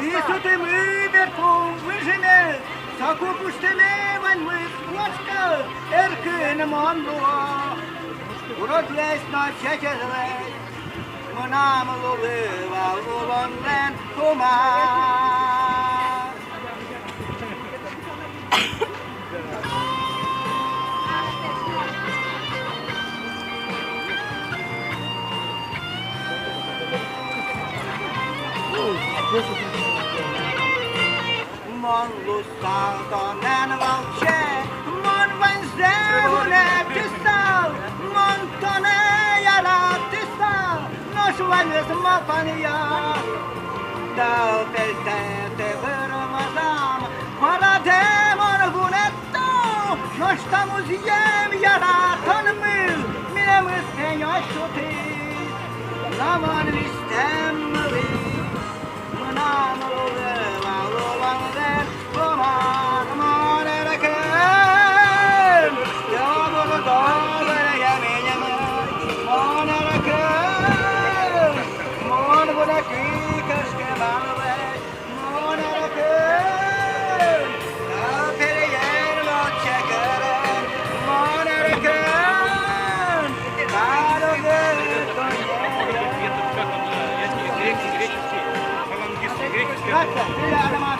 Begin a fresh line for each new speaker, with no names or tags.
Лісу ти мидерком вижене, закупустиме ваньми плачка, еркин мондуа. Уродлесь на чечелесь, монам ловива ловонлен комар. Mon lusado nen valche, mon vanzevune tisal, mon tone yara tisal, nos vanez mapania. Dal pelte te vermazam, para demon vunetto, nos estamos yem yara tonmil, minemus kenyoshoti, naman vistemli. Grazie,